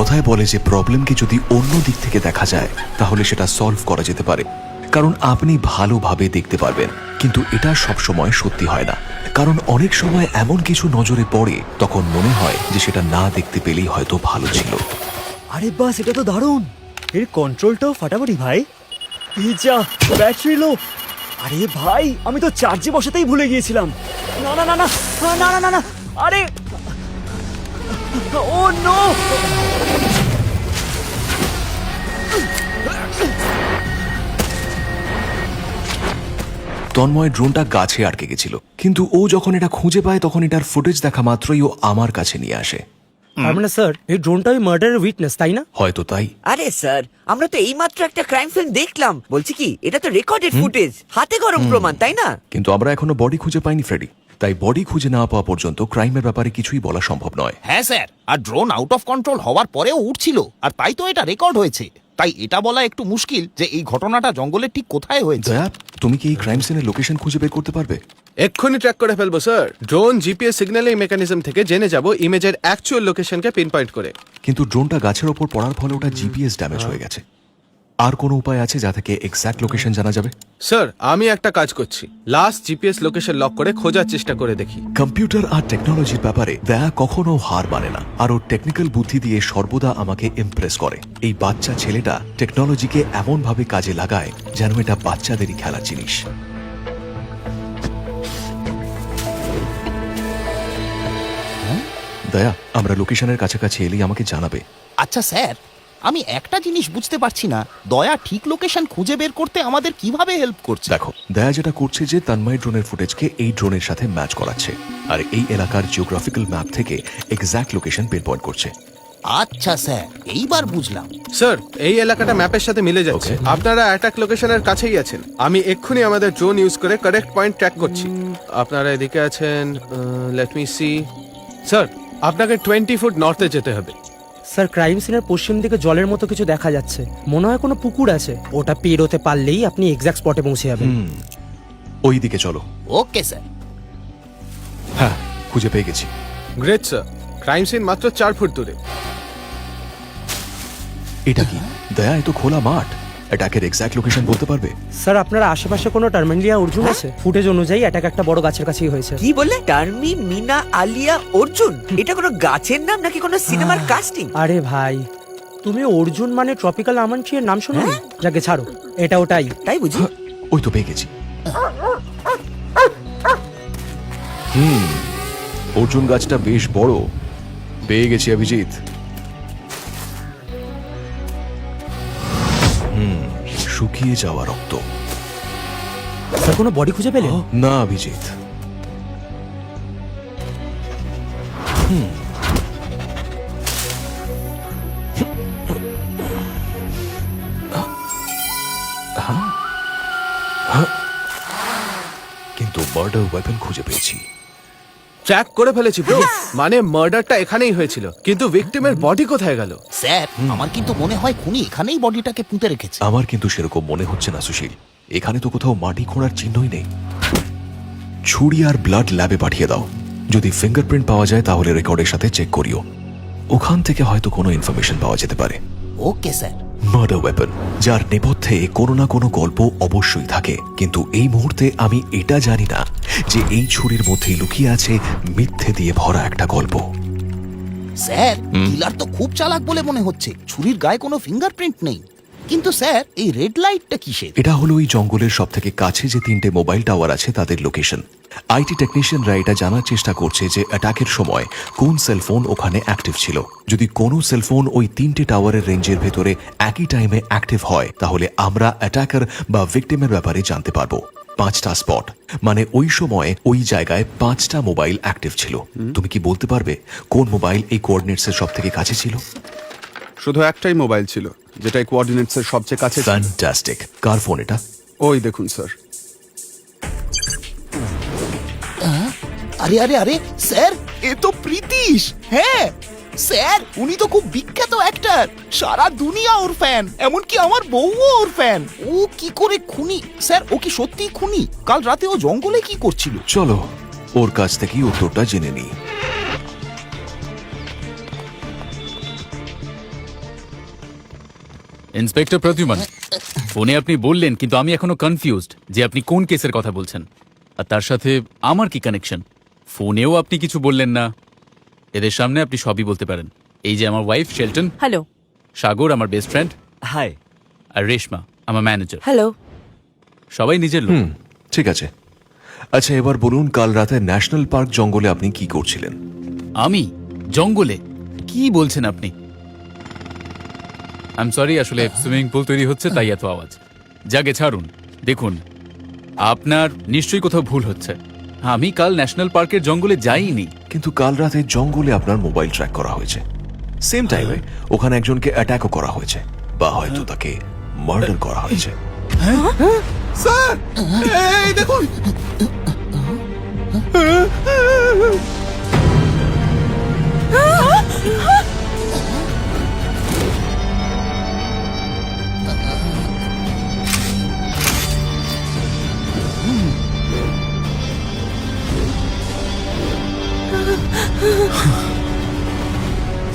কথায় বলে যে প্রবলেমকে যদি অন্য দিক থেকে দেখা যায় তাহলে সেটা সলভ করা যেতে পারে, কারণ আপনি ভালোভাবে দেখতে পারবেন। কিন্তু এটা সবসময় সত্যি হয় না, কারণ অনেক সময় এমন কিছু নজরে পড়ে তখন মনে হয় যে সেটা না দেখতে পেলেই হয়তো ভালো ছিল। আরে বাস, এটা তো দারুণ। এর কন্ট্রোলটাও ফাটাফাটি ভাই। এই যা ব্যাটারি লো। আরে ভাই, আমি তো চার্জে বসাতেই ভুলে গিয়েছিলাম। না না না না না না না না, আরে ও নো। তন্ময় ড্রোনটা গাছে আটকে গেছিল, কিন্তু ও যখন এটা খুঁজে পায় তখন এটার ফুটেজ দেখা মাত্রই ও আমার কাছে নিয়ে আসে। তার মানে স্যার, এই ড্রোনটা ওই মার্ডারের উইটনেস, তাই না? হয়তো তাই। আরে স্যার, আমরা তো এইমাত্র একটা ক্রাইম ফিল্ম দেখলাম। বলছি কি, এটা তো রেকর্ডেড ফুটেজ, হাতে গরম প্রমাণ, তাই না? কিন্তু আমরা এখনো বডি খুঁজে পাইনি ফ্রেডি, তাই বডি খুঁজে না পাওয়া পর্যন্ত ক্রাইমের ব্যাপারে কিছুই বলা সম্ভব নয়। হ্যাঁ স্যার, আর ড্রোন আউট অফ কন্ট্রোল হওয়ার পরেও উঠছিল, আর তাই তো এটা রেকর্ড হয়েছে। তাই এটা বলা একটু মুশকিল যে এই ঘটনাটা জঙ্গলের ঠিক কোথায় হয়েছে। দয়া, তুমি কি এই ক্রাইম সিনের লোকেশন খুঁজে বের করতে পারবে? এক্ষুনি ট্র্যাক করে ফেলবো sir. Drone GPS signalling mechanism থেকে জেনে যাব ইমেজের অ্যাকচুয়াল লোকেশনকে পিন পয়েন্ট করে। কিন্তু ড্রোনটা গাছের ওপর পড়ার ফলে ওটা জিপিএস ড্যামেজ হয়ে গেছে। আর কোনো উপায় আছে যা থেকে এক্স্যাক্ট লোকেশন জানা যাবে? স্যার, আমি একটা কাজ করছি, লাস্ট জিপিএস লোকেশন লক করে খোঁজার চেষ্টা করে দেখি। কম্পিউটার আর টেকনোলজির ব্যাপারে দয়া কখনো হার মানে না, আর ওর টেকনিক্যাল বুদ্ধি দিয়ে সর্বদা আমাকে ইমপ্রেস করে। এই বাচ্চা ছেলেটা টেকনোলজিকে এমন ভাবে কাজে লাগায় যেন এটা বাচ্চাদেরই খেলার জিনিস। দয়া, আমরা লোকেশনের কাছাকাছি এলেই আমাকে জানাবে। আচ্ছা স্যার, আমি একটা জিনিস বুঝতে পারছি না, দয়া ঠিক লোকেশন খুঁজে বের করতে আমাদের কিভাবে হেল্প করছে? দেখো, দয়া যেটা করছে যে তন্ময় ড্রোনের ফুটেজকে এই ড্রোনের সাথে ম্যাচ করাচ্ছে, আর এই এলাকার জিওগ্রাফিক্যাল ম্যাপ থেকে এক্স্যাক্ট লোকেশন পিন পয়েন্ট করছে। আচ্ছা স্যার, এইবার বুঝলাম। স্যার, এই এলাকাটা ম্যাপের সাথে মিলে যাচ্ছে। আপনারা অ্যাটাক লোকেশনের কাছেই আছেন। আমি এক্ষুনি আমাদের ড্রোন ইউজ করে কারেক্ট পয়েন্ট ট্র্যাক করছি। আপনারা এদিকে আছেন, লেট মি সি। স্যার, আপনাকে 20 ফুট নর্থে যেতে হবে। স্যার, ক্রাইম সিনের পশ্চিম দিকে জলের মতো কিছু দেখা যাচ্ছে। মনে হয় কোনো পুকুর আছে। ওটা পেরোতে পারলেই আপনি এক্সাক্ট স্পটে পৌঁছে যাবেন। ওই দিকে চলো। Okay sir. হ্যাঁ, খুঁজে পেয়ে গেছি। গ্রেট স্যার, ক্রাইম সিন মাত্র 4 ফুট দূরে। এটা কি দয়া? এ তো খোলা মাঠ। অ্যাটাকের এক্স্যাক্ট লোকেশন বলতে পারবে? স্যার, আপনার আশেপাশে কোনো টার্মেন্ডিয়া অর্জুন আছে? ফুটেজ অনুযায়ী অ্যাটাক একটা বড় গাছের কাছেই হয়েছে। কি বললে? টার্মি মিনা আলিয়া অর্জুন? এটা কোনো গাছের নাম নাকি কোনো সিনেমার কাস্টিং? আরে ভাই, তুমি অর্জুন মানে ট্রপিক্যাল আমন্ড ট্রি এর নাম শোনো? যাকে ছাড়ো, এটা ওটাই। তাই বুঝি? ওই তো পেয়ে গেছি। অর্জুন গাছটা বেশ বড়। পেয়ে গেছি অভিজিৎ। শুকিয়ে যাওয়া রক্ত। স্যার, কোনো বডি খুঁজে পেলেন? না অভিজিৎ। কিন্তু মার্ডার ওয়েপন খুঁজে পেয়েছি। ট্র্যাক করে ফেলেছি ব্রো। মানে মার্ডারটা এখানেই হয়েছিল, কিন্তু ভিকটিমের বডি কোথায় গেল? স্যার, আমার কিন্তু মনে হয় খুনি এখানেই বডিটাকে পুঁতে রেখেছে। আমার কিন্তু সেরকম মনে হচ্ছে না সুশীল। এখানে তো কোথাও মাটি খোঁড়ার চিহ্নই নেই। ছুরি আর ব্লাড ল্যাবে পাঠিয়ে দাও। যদি ফিঙ্গারপ্রিন্ট পাওয়া যায় তাহলে রেকর্ডের সাথে চেক করিও। ওখান থেকে হয়তো কোনো ইনফরমেশন পাওয়া যেতে পারে। Okay sir. মার্ডার ওয়েপন, যার নেপথ্যে কোনো না কোনো গল্প অবশ্যই থাকে, কিন্তু এই মুহূর্তে আমি এটা জানি না যে এই ছুরির মধ্যেই লুকিয়ে আছে মিথ্যে দিয়ে ভরা একটা গল্প। স্যার, কিলার তো খুব চালাক বলে মনে হচ্ছে। ছুরির গায়ে কোনো ফিঙ্গারপ্রিন্ট নেই, কিন্তু স্যার এই রেড লাইটটা কিসের? এটা হলো ওই জঙ্গলের সব থেকে কাছে যে 3টে মোবাইল টাওয়ার আছে তাদের লোকেশন। আইটি টেকনিশিয়ানরা এটা জানার চেষ্টা করছে যে অ্যাটাকের সময় কোন সেলফোন ওখানে অ্যাক্টিভ ছিল। যদি কোনো সেলফোন ওই 3টে টাওয়ারের রেঞ্জের ভেতরে একই টাইমে অ্যাক্টিভ হয় তাহলে আমরা অ্যাটাকার বা ভিকটিমের ব্যাপারে জানতে পারবো। 5টা স্পট, মানে ওই সময় ওই জায়গায় 5টা মোবাইল অ্যাক্টিভ ছিল। তুমি কি বলতে পারবে কোন মোবাইল এই কোঅর্ডিনেটসের সব থেকে কাছে ছিল? শুধু একটাই মোবাইল ছিল যেটা কোঅর্ডিনেটসের সবচেয়ে কাছে ছিল। ফ্যান্টাস্টিক। কার ফোন এটা? ওই দেখুন স্যার। আরে আরে আরে স্যার, এ তো প্রীতিশ। হ্যাঁ স্যার, উনি তো খুব বিখ্যাত অ্যাক্টর। সারা দুনিয়া ওর ফ্যান, এমনকি আমার বউও ওর ফ্যান। ও কি করে খুনি? স্যার, ও কি সত্যিই খুনি? কাল রাতে ও জঙ্গলে কি করছিল? চলো ওর কাছ থেকেই উত্তরটা জেনে নিই। ইন্সপেক্টর প্রদ্যুমান, ফোনে আপনি বললেন, কিন্তু আমি এখনো কনফিউজড যে আপনি কোন কেসের কথা বলছেন, আর তার সাথে আমার কি কানেকশন। ফোনেও আপনি কিছু বললেন না। এদের সামনে আপনি সবই বলতে পারেন। এই যে আমার ওয়াইফ শেলটন, হ্যালো। সাগর আমার বেস্ট ফ্রেন্ড, হাই। আর রেশমা আমার ম্যানেজার। হ্যালো। সবাই নিজের লোক। ঠিক আছে। আচ্ছা, এবার বলুন, কাল রাতে ন্যাশনাল পার্ক জঙ্গলে আপনি কি করছিলেন? আমি জঙ্গলে? কি বলছেন আপনি? আই এম সরি, আসলে সুইমিং পুল তৈরি হচ্ছে তাই এত আওয়াজ। যাকে ছাড়ুন। দেখুন, আপনার নিশ্চয়ই কোথাও ভুল হচ্ছে। আমি কাল ন্যাশনাল পার্কের জঙ্গলে যাইনি। কিন্তু কাল রাতে জঙ্গলে আপনার মোবাইল ট্র্যাক করা হয়েছে। সেম টাইমে ওখানে একজনকে অ্যাটাকও করা হয়েছে, বা হয়তো তাকে মার্ডার করা হয়েছে। স্যার এই দেখুন,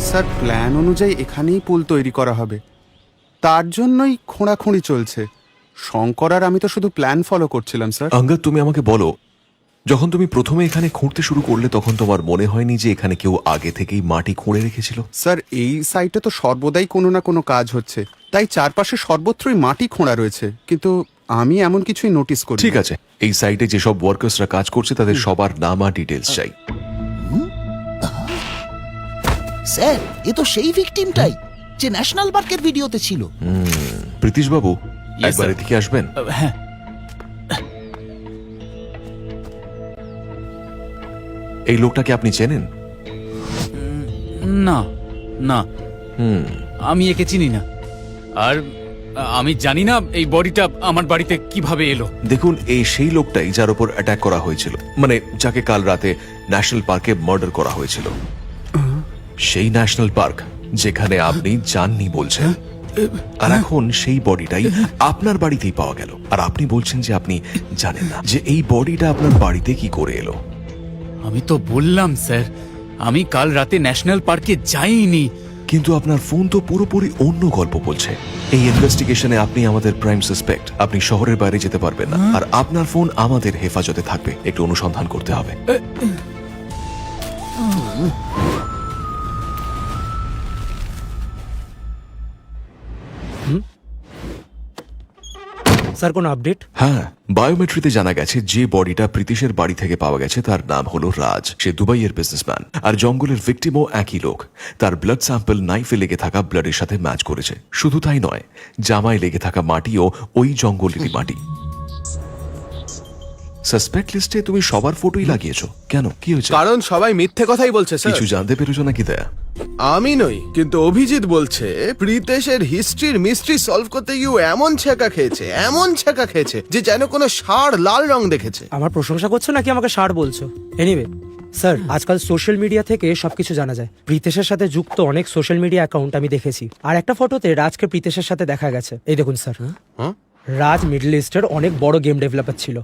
স্যার প্ল্যান অনুযায়ী এখানেই পুল তৈরি করা হবে, তার জন্যই খোঁড়াখুঁড়ি চলছে। শঙ্কর আর আমি তো শুধু প্ল্যান ফলো করছিলাম স্যার। আঙ্গাদ, তুমি আমাকে বলো, যখন তুমি প্রথমে এখানে খুঁড়তে শুরু করলে তখন তোমার মনে হয়নি যে এখানে কেউ আগে থেকেই মাটি খুঁড়ে রেখেছিল? স্যার এই সাইটে তো সর্বদাই কোনো না কোনো কাজ হচ্ছে, তাই চারপাশে সর্বত্রই মাটি খোঁড়া রয়েছে, কিন্তু আমি এমন কিছুই নোটিস করি। ঠিক আছে, এই সাইটে যেসব ওয়ার্কার্সরা কাজ করছে তাদের সবার নাম আর ডিটেলস চাই। স্যার এ তো সেই ভিকটিমটাই যে ন্যাশনাল পার্কের ভিডিওতে ছিল। প্রীতিশ বাবু, Yes, একবার sir. এদিকে আসবেন। হ্যাঁ। এই লোকটাকে আপনি চেনেন? না না, আমি একে চিনি না। আর আমি জানি না এই বডিটা আমার বাড়িতে কিভাবে এলো। দেখুন, এই সেই লোকটাই যার উপর অ্যাটাক করা হয়েছিল, মানে যাকে কাল রাতে ন্যাশনাল পার্কে মার্ডার করা হয়েছিল। সেই ন্যাশনাল পার্ক যেখানে আপনি যাননি বলছেন, আর এখন সেই বডিটাই আপনার বাড়িতেই পাওয়া গেল, আর আপনি বলছেন যে আপনি জানেন না যে এই বডিটা আপনার বাড়িতে কি করে এলো। আমি তো বললাম স্যার, আমি কাল রাতে ন্যাশনাল পার্কে যাইনি। কিন্তু আপনার ফোন তো পুরোপুরি অন্য গল্প বলছে। এই ইনভেস্টিগেশনে আপনি আমাদের প্রাইম সাসপেক্ট। আপনি শহরের বাইরে যেতে পারবেন না, আর আপনার ফোন আমাদের হেফাজতে থাকবে। একটু অনুসন্ধান করতে হবে। স্যার, কোনো আপডেট? হ্যাঁ, বায়োমেট্রিতে জানা গেছে যে বডিটা প্রীতিশের বাড়ি থেকে পাওয়া গেছে তার নাম হলো রাজ। সে দুবাইয়ের বিজনেসম্যান, আর জঙ্গলের ভিকটিমও একই লোক। তার ব্লাড স্যাম্পল নাইফে লেগে থাকা ব্লাডের সাথে ম্যাচ করেছে। শুধু তাই নয়, জামায় লেগে থাকা মাটিও ওই জঙ্গলেরই মাটি। সাসপেক্ট লিস্টে তুমি সবার ফটোই লাগিয়েছো কেন? কি হয়েছে? কারণ সবাই মিথ্যে কথাই বলছে স্যার। কিছু জানতে পেরেছো নাকি দয়া? আমি নই, কিন্তু অভিজিৎ বলছে প্রীতেশের হিস্ট্রির মিস্ট্রি সলভ করতে গিয়ে এমন ছেঁকা খেয়েছে, এমন ছেঁকা খেয়েছে যে যেন কোনো ষাঁড় লাল রং দেখেছে। আমার প্রশংসা করছো নাকি আমাকে ষাড় বলছো? এনিওয়ে স্যার, আজকাল সোশ্যাল মিডিয়া থেকে সবকিছু জানা যায়। প্রীতেশের সাথে যুক্ত অনেক সোশ্যাল মিডিয়া অ্যাকাউন্ট আমি দেখেছি, আর একটা ফটোতে রাজকে প্রীতেশের সাথে দেখা গেছে। এই দেখুন স্যার, রাজ মিডল ইস্টের অনেক বড় গেম ডেভেলপার ছিল।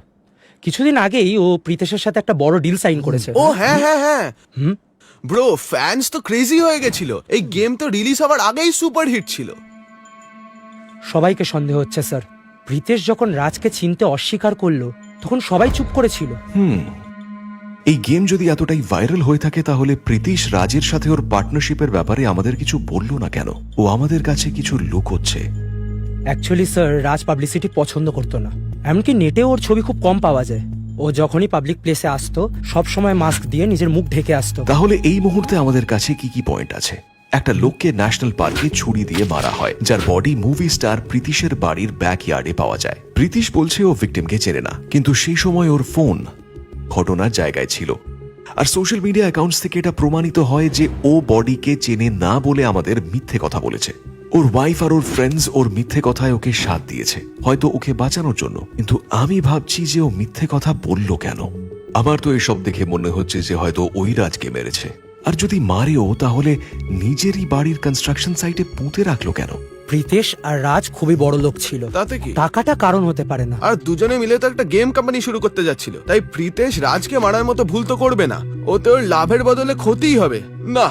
কিছুদিন আগেই ও প্রীতেশের সাথে একটা বড় ডিল সাইন করেছে। ও হ্যাঁ হ্যাঁ হ্যাঁ, ব্রো ফ্যান্স তো ক্রেজি হয়ে গেছিল। এই গেম তো রিলিজ হওয়ার আগেই সুপার হিট ছিল। সবাইকে সন্দেহ হচ্ছে স্যার। প্রীতেশ যখন রাজকে চিনতে অস্বীকার করলো তখন সবাই চুপ করেছিল। এই গেম যদি এতটাই ভাইরাল হয়ে থাকে তাহলে প্রীতিশ রাজের সাথে ওর পার্টনারশিপের ব্যাপারে আমাদের কিছু বললো না কেন? ও আমাদের কাছে কিছু লুকোচ্ছে। অ্যাকচুয়ালি স্যার, রাজ পাবলিসিটি পছন্দ করতো না। এমনকি নেটে ওর ছবি খুব কম পাওয়া যায়। ও যখনই পাবলিক প্লেসে আসতো সব সময় মাস্ক দিয়ে নিজের মুখ ঢেকে আসতো। তাহলে এই মুহূর্তে আমাদের কাছে কি কি পয়েন্ট আছে? একটা লোককে ন্যাশনাল পার্কে ছুরি দিয়ে মারা হয়, যার বডি মুভি স্টার প্রীতিশের বাড়ির ব্যাকইয়ার্ডে পাওয়া যায়। প্রীতিশ বলছে ও ভিকটিমকে চেনে না, কিন্তু সেই সময় ওর ফোন ঘটনার জায়গায় ছিল। আর সোশ্যাল মিডিয়া অ্যাকাউন্টস থেকে এটা প্রমাণিত হয় যে ও বডিকে চেনে না বলে আমাদের মিথ্যে কথা বলেছে। ওর ওয়াইফ আর ওর ফ্রেন্ডস ওর মিথ্যে কথায় ওকে সাথ দিয়েছে, হয়তো ওকে বাঁচানোর জন্য। কিন্তু আমি ভাবছি যে ও মিথ্যে কথা বলল কেন? আমার তো এসব দেখে মনে হচ্ছে যে হয়তো ওই রাজকে মেরেছে। আর যদি মারেও তাহলে নিজেরই বাড়ির কনস্ট্রাকশন সাইটে পুঁতে রাখলো কেন? প্রীতেশ আর রাজ খুবই বড় লোক ছিল, তাতে কি? টাকাটা কারণ হতে পারে না। আর দুজনে মিলে তো একটা গেম কোম্পানি শুরু করতে যাচ্ছিল, তাই প্রীতেশ রাজকে মারার মতো ভুল তো করবে না। ও তো ওর লাভের বদলে ক্ষতিই হবে না,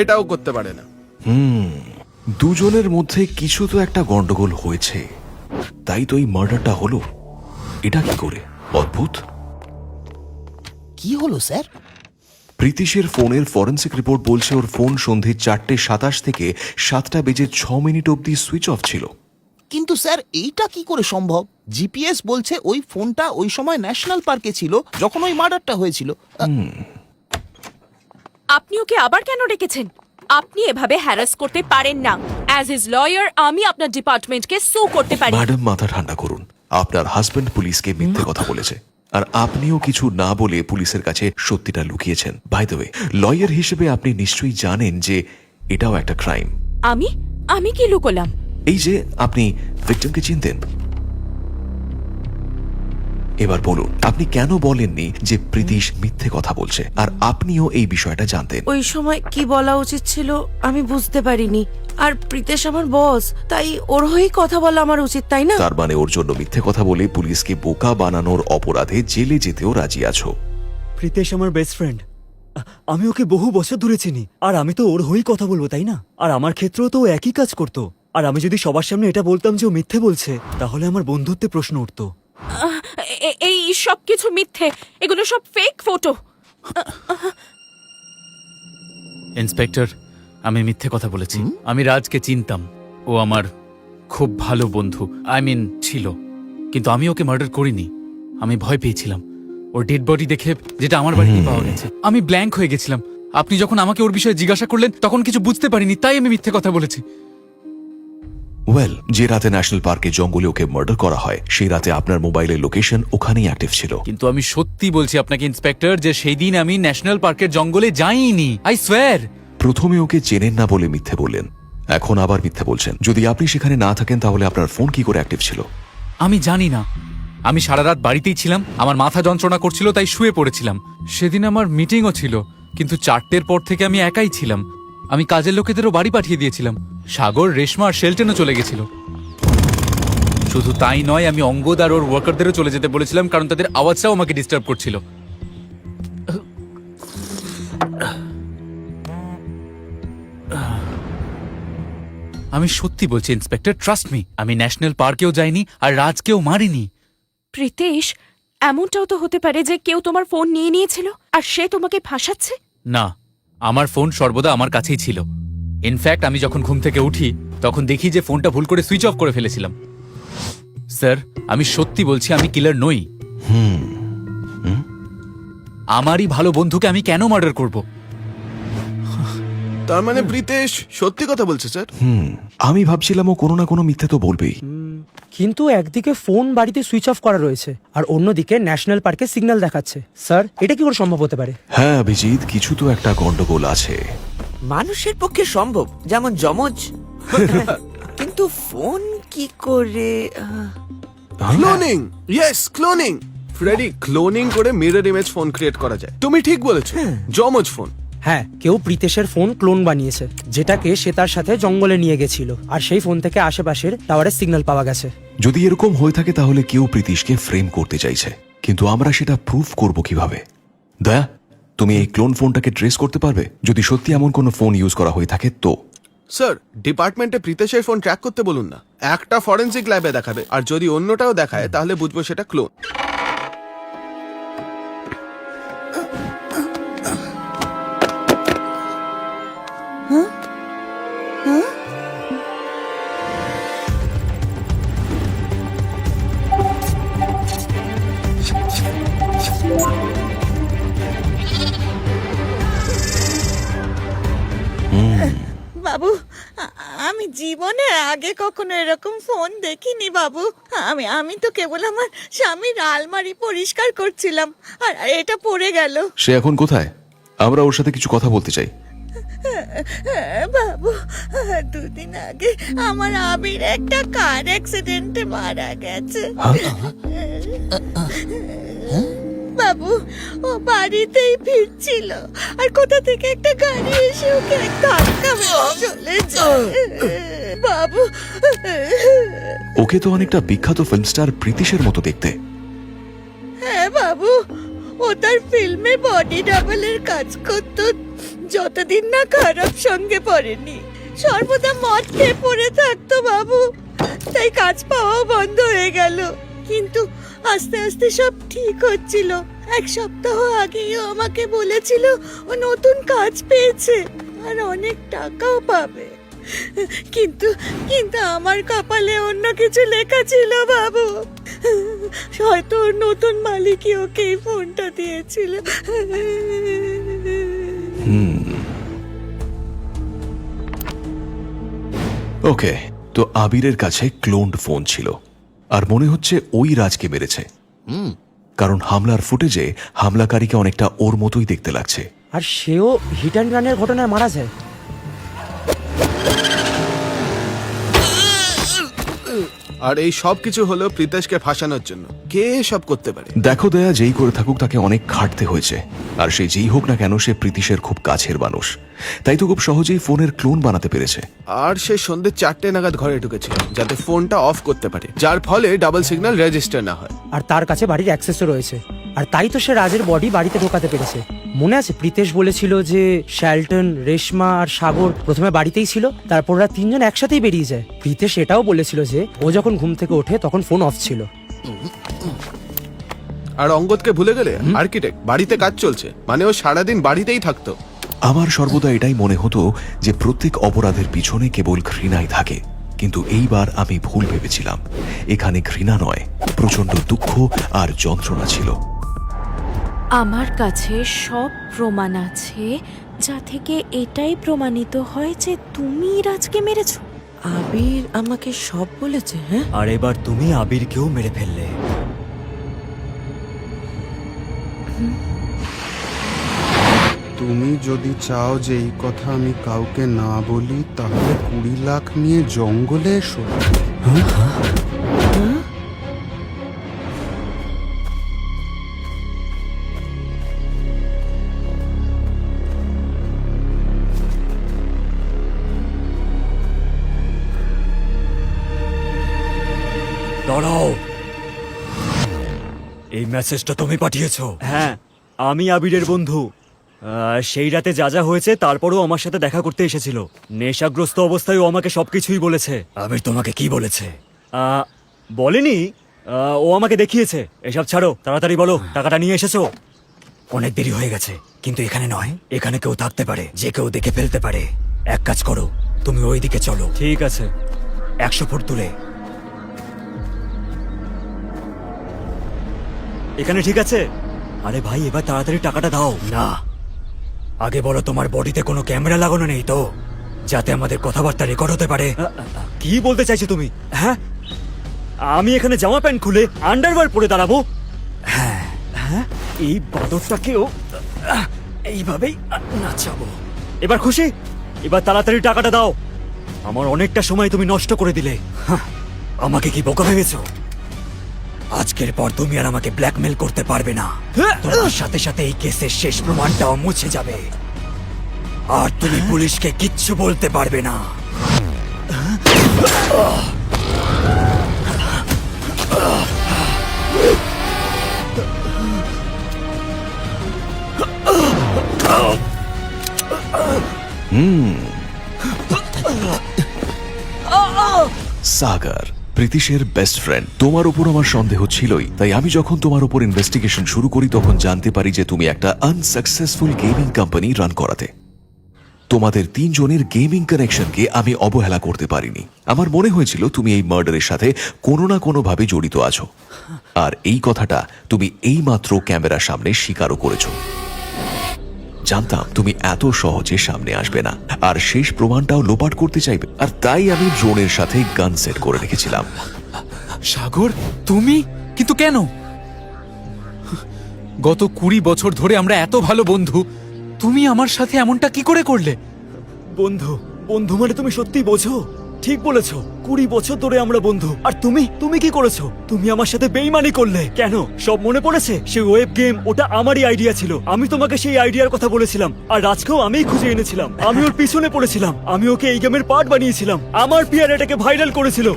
এটাও করতে পারে না। দুজনের মধ্যে কিছু তো একটা গন্ডগোল হয়েছে, তাই তো এই মার্ডারটা হলো। এটা কি করে? অদ্ভুত। কি হলো স্যার? প্রীতিশের ফোনের ফরেন্সিক রিপোর্ট বলছে ওর ফোন সন্ধে 4:27 থেকে 7:06 অবধি সুইচ অফ ছিল। কিন্তু স্যার এইটা কি করে সম্ভব? জিপিএস বলছে ওই ফোনটা ওই সময় ন্যাশনাল পার্কে ছিল যখন ওই মার্ডারটা হয়েছিল। আপনি ওকে আবার কেন ডেকেছেন? আপনি এভাবে হ্যারাস করতে পারেন না। অ্যাজ ইজ লয়ার আমি আপনার ডিপার্টমেন্টকে সু করতে পারি। ম্যাডাম, মাথা ঠান্ডা করুন। আপনার হাজবেন্ড পুলিশকে মিথ্যে কথা বলেছে, আর আপনিও কিছু না বলে পুলিশের কাছে সত্যিটা লুকিয়েছেন। বাই দ্য ওয়ে, লয়ার হিসেবে আপনি নিশ্চয়ই জানেন যে এটাও একটা ক্রাইম। আমি আমি কি লুকোলাম? এই যে আপনি ভিকটিমকে চিনতেন, এবার বলুন আপনি কেন বলেননি যে প্রীতিশ মিথ্যে কথা বলছে, আর আপনিও এই বিষয়টা জানতেন? ওই সময় কি বলা উচিত ছিল আমি বুঝতে পারিনি। আর প্রীতেশ আমার বস, তাই ওর হয়েই কথা বলা আমার উচিত, তাই না? তার মানে ওর জন্য মিথ্যে কথা বলে পুলিশকে বোকা বানানোর অপরাধে জেলে যেতেও রাজি আছো? প্রীতেশ আমার বেস্ট ফ্রেন্ড। আমি ওকে বহু বছর ধরে চিনি, আর আমি তো ওর হয়েই কথা বলবো, তাই না? আর আমার ক্ষেত্রেও তো ও একই কাজ করতো। আর আমি যদি সবার সামনে এটা বলতাম যে ও মিথ্যে বলছে, তাহলে আমার বন্ধুত্বে প্রশ্ন উঠতো। এই সব কিছু মিথ্যে, এগুলো সব ফেক ফটো। ইন্সপেক্টর, আমি মিথ্যে কথা বলেছি। আমি রাজকে চিনতাম, ও আমার খুব ভালো বন্ধু, ছিল। কিন্তু আমি ওকে মার্ডার করিনি। আমি ভয় পেয়েছিলাম ওর ডেড বডি দেখে, যেটা আমার বাড়িতে পাওয়া গেছে। আমি ব্ল্যাঙ্ক হয়ে গেছিলাম। আপনি যখন আমাকে ওর বিষয়ে জিজ্ঞাসা করলেন তখন কিছু বুঝতে পারিনি, তাই আমি মিথ্যে কথা বলেছি। ওয়েল, যে রাতে ন্যাশনাল পার্কে জঙ্গলে ওকে মার্ডার করা হয়, সেই রাতে আপনার মোবাইলের লোকেশন ওখানেই অ্যাক্টিভ ছিল। কিন্তু আমি সত্যি বলছি আপনাকে ইন্সপেক্টর, যে সেই দিন আমি ন্যাশনাল পার্কের জঙ্গলে যাইনি। I swear. প্রথমে ওকে চেনেন না বলে মিথ্যে বললেন, এখন আবার মিথ্যে বলছেন। যদি আপনি সেখানে না থাকেন তাহলে আপনার ফোন কি করে অ্যাক্টিভ ছিল? আমি জানি না। আমি সারা রাত বাড়িতেই ছিলাম, আমার মাথা যন্ত্রণা করছিল তাই শুয়ে পড়েছিলাম। সেদিন আমার মিটিংও ছিল, কিন্তু 4টের পর থেকে আমি একাই ছিলাম। আমি কাজের লোকেদেরও বাড়ি পাঠিয়ে দিয়েছিলাম। সাগর, রেশমা আর শেলটেনও চলে গেছিল। শুধু তাই নয়, আমি অঙ্গদ আর ওর ওয়ার্কারদেরও চলে যেতে বলেছিলাম, কারণ তাদের আওয়াজটাও আমাকে ডিস্টার্ব করছিল। আমি সত্যি বলছি ইন্সপেক্টর, ট্রাস্ট মি। আমি ন্যাশনাল পার্কেও যাইনি আর রাজকেও মারিনি। প্রীতেশ, এমনটাও তো হতে পারে যে কেউ তোমার ফোন নিয়ে নিয়েছিল আর সে তোমাকে ফাঁসাচ্ছে। না, আমার ফোন সর্বদা আমার কাছেই ছিল। ইনফ্যাক্ট আমি যখন ঘুম থেকে উঠি তখন দেখি যে ফোনটা ভুল করে সুইচ অফ করে ফেলেছিলাম। স্যার, আমি সত্যি বলছি, আমি কিলার নই। আমারই ভালো বন্ধুকে আমি কেন মার্ডার করব? তার মানে প্রীতেশ সত্যি কথা বলছে স্যার। আমি ভাবছিলাম ও কোনো না কোনো মিথ্যে তো বলবেই। কিন্তু একদিকে ফোন বাড়িতে সুইচ অফ করা রয়েছে আর অন্যদিকে ন্যাশনাল পার্কে সিগন্যাল দেখাচ্ছে। স্যার, এটা কি করে সম্ভব হতে পারে? হ্যাঁ অভিজিৎ, কিছু তো একটা গন্ডগোল আছে। মানুষের পক্ষে সম্ভব, যেমন যমজ। কিন্তু ফোন কি করে? Cloning, yes cloning. Freddy, cloning করে মিরর ইমেজ ফোন ক্রিয়েট করা যায়। তুমি ঠিক বলেছো, যমজ ফোন। হ্যাঁ, কেউ প্রীতেশের ফোন ক্লোন বানিয়েছে, যেটাকে সে তার সাথে জঙ্গলে নিয়ে গেছিল, আর সেই ফোন থেকে আশেপাশের টাওয়ারের সিগন্যাল পাওয়া গেছে। যদি এরকম হয়ে থাকে তাহলে কেউ প্রীতিশকে ফ্রেম করতে চাইছে, কিন্তু আমরা সেটা প্রুফ করব কিভাবে? দয়া, তুমি এই ক্লোন ফোনটাকে ট্রেস করতে পারবে? যদি সত্যি এমন কোনো ফোন ইউজ করা হয়ে থাকে তো? স্যার, ডিপার্টমেন্টে প্রীতেশের ফোন ট্র্যাক করতে বলুন না। একটা ফরেনসিক ল্যাবে দেখাবে, আর যদি অন্যটাও দেখায় তাহলে বুঝবো সেটা ক্লোন। বাবু, আমি জীবনে আগে কখনো এরকম ফোন দেখিনি বাবু। আমি তো কেবল আমার স্বামীর আলমারি পরিষ্কার করছিলাম আর এটা পড়ে গেল। সে এখন কোথায়? আমরা ওর সাথে কিছু কথা বলতে চাই। বাবু, 2 দিন আগে আমার আবির একটা কার অ্যাক্সিডেন্টে মারা গেছে। বাবু, ও বাড়িতেই ফিরছিল আর কোথা থেকে একটা গাড়ি এসে ওকে ধাক্কা মেরে চলে যায়। বাবু, ওকে তো অনেকটা বিখ্যাত ফিল্ম স্টার প্রীতিশের মতো দেখতে। হ্যাঁ বাবু, ও তার ফিল্মে বডি ডাবলের কাজ করত যতদিন না খারাপ সঙ্গে পড়েনি। সর্বদা মদ খেয়ে পড়ে থাকতো বাবু, তাই কাজ পাওয়াও বন্ধ হয়ে গেল। কিন্তু আস্তে আস্তে সব ঠিক হচ্ছিল। এক সপ্তাহ আগেই ও আমাকে বলেছিল ও নতুন কাজ পেয়েছে আর অনেক টাকাও পাবে। কিন্তু কিন্তু আমার কপালে অন্য কিছু লেখা ছিল বাবু। হয়তো ওর নতুন মালিকই ওকে এই ফোনটা দিয়েছিল। ওকে, তো আবিরের কাছে ক্লোনড ফোন ছিল আর মনে হচ্ছে ওই রাজকে মেরেছে। কারণ হামলার ফুটেজে হামলাকারীকে অনেকটা ওর মতোই দেখতে লাগছে। আর সেও হিট অ্যান্ড রানের ঘটনায় মারা যায়। আর এই সব কিছু হলো প্রীতেশকে ফাঁসানোর জন্য। কে সব করতে পারে? দেখো দয়া, যেই করে থাকুক তাকে অনেক খাটতে হয়েছে। আর সে যেই হোক না কেন, সে প্রীতিশের খুব কাছের মানুষ, তাই তো খুব সহজেই ফোনের ক্লোন বানাতে পেরেছে। আর সে সন্ধ্যে 4টে নাগাদ ঘরে ঢুকেছিল যাতে ফোনটা অফ করতে পারে, যার ফলে ডাবল সিগন্যাল রেজিস্টার না হয়। আর তার কাছে বাড়ির অ্যাক্সেসও রয়েছে, আর তাই তো সে রাজের বডি বাড়িতে ঢোকাতে পেরেছে। মনে আছে প্রীতেশ বলেছিল যে শ্যালটন, রেশমা আর সাগর প্রথমে বাড়িতেই ছিল, তারপর ওরা তিনজন একসাথেই বেরিয়ে যায়। প্রীতেশ এটাও বলেছিল যে ও যখন ঘুম থেকে ওঠে তখন ফোন অফ ছিল। আর অঙ্গদকে ভুলে গেলে? আর্কিটেক্ট, বাড়িতে কাজ চলছে, মানে ও সারাদিন বাড়িতেই থাকতো। আমার সর্বদা এটাই মনে হতো যে প্রত্যেক অপরাধের পিছনে কেবল ঘৃণাই থাকে, কিন্তু এইবার আমি ভুল ভেবেছিলাম। এখানে ঘৃণা নয়, প্রচন্ড দুঃখ আর যন্ত্রণা ছিল। আমার কাছে সব প্রমাণ আছে যা থেকে এটাই প্রমাণিত হয় যে তুমি রাজকে মেরেছো। আবির আমাকে সব বলেছে। হ্যাঁ, আর এবার তুমি আবিরকেও মেরে ফেললে। তুমি যদি চাও যে এই কথা আমি কাউকে না বলি, তাহলে 20 লাখ নিয়ে জঙ্গলে এসো। দাঁড়াও, এই মেসেজটা তুমি পাঠিয়েছো? হ্যাঁ, আমি আবিরের বন্ধু। সেই রাতে যা যা হয়েছে তারপরও আমার সাথে দেখা করতে এসেছিল। নেশাগ্রস্ত অবস্থায় ও আমাকে সবকিছুই বলেছে। আবির তোমাকে কি বলেছে? বলেনি, ও আমাকে দেখিয়েছে। এসব ছাড়ো, তাড়াতাড়ি বলো টাকাটা নিয়ে এসেছো? অনেক দেরি হয়ে গেছে, কিন্তু এখানে নয়, এখানে কেউ থাকতে পারে, যে কেউ দেখে ফেলতে পারে। এক কাজ করো, তুমি ওই দিকে চলো। ঠিক আছে, 100 ফুট দূরে। এখানে ঠিক আছে? আরে ভাই, এবার তাড়াতাড়ি টাকাটা দাও। না, আগে বলো তোমার বডিতে কোনো ক্যামেরা লাগানো নেই তো, যাতে আমাদের কথাবার্তা রেকর্ড হতে পারে? কি বলতে চাইছো তুমি? হ্যাঁ, আমি এখানে জামা প্যান্ট খুলে আন্ডারওয়্যার পরে দাঁড়াবো? হ্যাঁ হ্যাঁ, এই বাদরটাকেও এইভাবেই নাচাবো। এবার খুশি? এবার তাড়াতাড়ি টাকাটা দাও। আমার অনেকটা সময় তুমি নষ্ট করে দিলে। আমাকে কি বোকা ভেবেছো? আজকের পর তুমি আর আমাকে ব্ল্যাকমেল করতে পারবে না। তোমার সাথে সাথে এই কেসের শেষ প্রমাণটাও মুছে যাবে, আর তুমি পুলিশকে কিচ্ছু বলতে পারবে না। সাগর, প্রীতিশের বেস্ট ফ্রেন্ড। তোমার উপর আমার সন্দেহ ছিলই, তাই আমি যখন তোমার উপর ইনভেস্টিগেশন শুরু করি তখন জানতে পারি যে তুমি একটা আনসাকসেসফুল গেমিং কোম্পানি রান করাতে। তোমাদের 3 জনের গেমিং কানেকশনকে আমি অবহেলা করতে পারিনি। আমার মনে হয়েছিল তুমি এই মার্ডারের সাথে কোনো না কোনো ভাবে জড়িত আছো, আর এই কথাটা তুমি এইমাত্র ক্যামেরার সামনে স্বীকারও করেছো। জানতাম তুমি এত সহজে সামনে আসবে না, আর শেষ প্রমাণটাও লোপাট করতে চাইবে, আর তাই আমি ড্রোনের সাথে গান সেট করে রেখেছিলাম। সাগর, তুমি? কিন্তু কেন? গত 20 বছর ধরে আমরা এত ভালো বন্ধু, তুমি আমার সাথে এমনটা কি করে করলে? বন্ধু, বন্ধু মানে তুমি সত্যি বোঝো? ঠিক বলেছো, 20 বছর ধরে আমরা বন্ধু। আর তুমি কি করেছো? তুমি আমার সাথে বেইমানি করলে। কেন? সব মনে পড়েছে? সেই ওয়েব গেম, ওটা আমারই আইডিয়া ছিল। আমি তোমাকে সেই আইডিয়ার কথা বলেছিলাম, আর রাজকেও আমিই খুঁজে এনেছিলাম। আমি ওর পিছনে পড়েছিলাম, আমি ওকে এই গেমের পার্ট বানিয়েছিলাম। আমার পিয়ার এটাকে ভাইরাল করেছিল।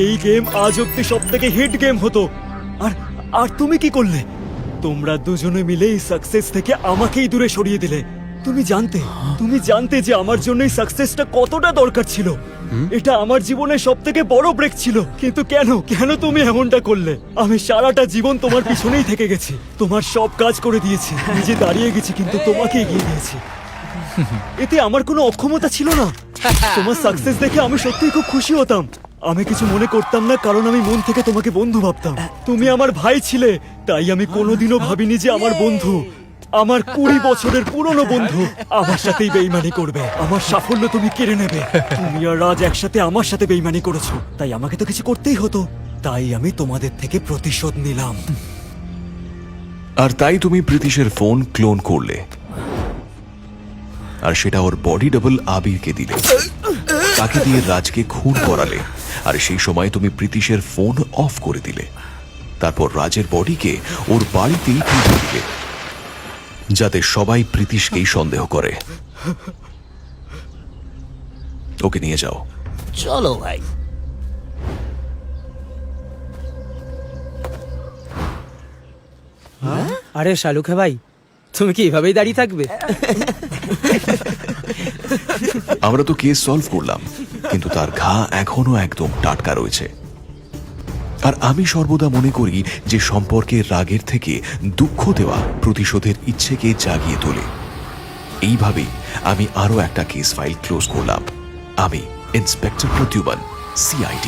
এই গেম আজ অব্দি সব থেকে হিট গেম হতো। আর তুমি কি করলে? তোমরা দুজনে মিলে এই সাকসেস থেকে আমাকেই দূরে সরিয়ে দিলে। তুমি জানতে যে আমার জন্য এই সাকসেসটা কতটা দরকার ছিল। এটা আমার জীবনের সব থেকে বড় ব্রেক ছিল, কিন্তু কেন তুমি এমনটা করলে? আমি সারাটা জীবন তোমার পিছনেই থেকে গেছি, তোমার সব কাজ করে দিয়েছি, নিজে দাঁড়িয়ে গেছি, কিন্তু তোমাকে এগিয়ে দিয়েছি। এতে আমার কোনো অক্ষমতা ছিল না। তোমার সাকসেস দেখে আমি সত্যিই খুব খুশি হতাম। আমি কিছু মনে করতাম না, কারণ আমি মন থেকে তোমাকে বন্ধু ভাবতাম। তুমি আমার ভাই ছিলে, তাই আমি কোনোদিনও ভাবিনি যে আমার বন্ধু, আমার 20 বছরের পুরনো বন্ধু আমার সাথেই বেইমানি করবে। আমার সাফল্য তুমি কেড়ে নেবে। তুমি আর রাজ একসাথে আমার সাথে বেইমানি করেছো, তাই আমাকে তো কিছু করতেই হতো। তাই আমি তোমাদের থেকে প্রতিশোধ নিলাম। আর তাই তুমি প্রীতিশের ফোন ক্লোন করলে, আর সেটা ওর বডি ডাবল আবিরকে দিলে। তাকে দিয়ে রাজকে খুন করালে, আর সেই সময় তুমি প্রীতিশের ফোন অফ করে দিলে। তারপর রাজের বডিকে ওর বাড়িতেই পুঁতে দিলে, যাতে সবাই প্রীতিশকেই সন্দেহ করে। ওকে নিয়ে যাও। চলো ভাই। আরে শালুখে ভাই, তুমি কি এভাবেই দাঁড়িয়ে থাকবে? আমরা তো কেস সলভ করলাম, কিন্তু তার ঘা এখনো একদম টাটকা রয়েছে। আর আমি সর্বদা মনে করি যে সম্পর্কের রাগের থেকে দুঃখ দেওয়া প্রতিশোধের ইচ্ছেকে জাগিয়ে তোলে। এইভাবেই আমি আরো একটা কেস ফাইল ক্লোজ করলাম। আমি ইন্সপেক্টর প্রদ্যুমন, CID।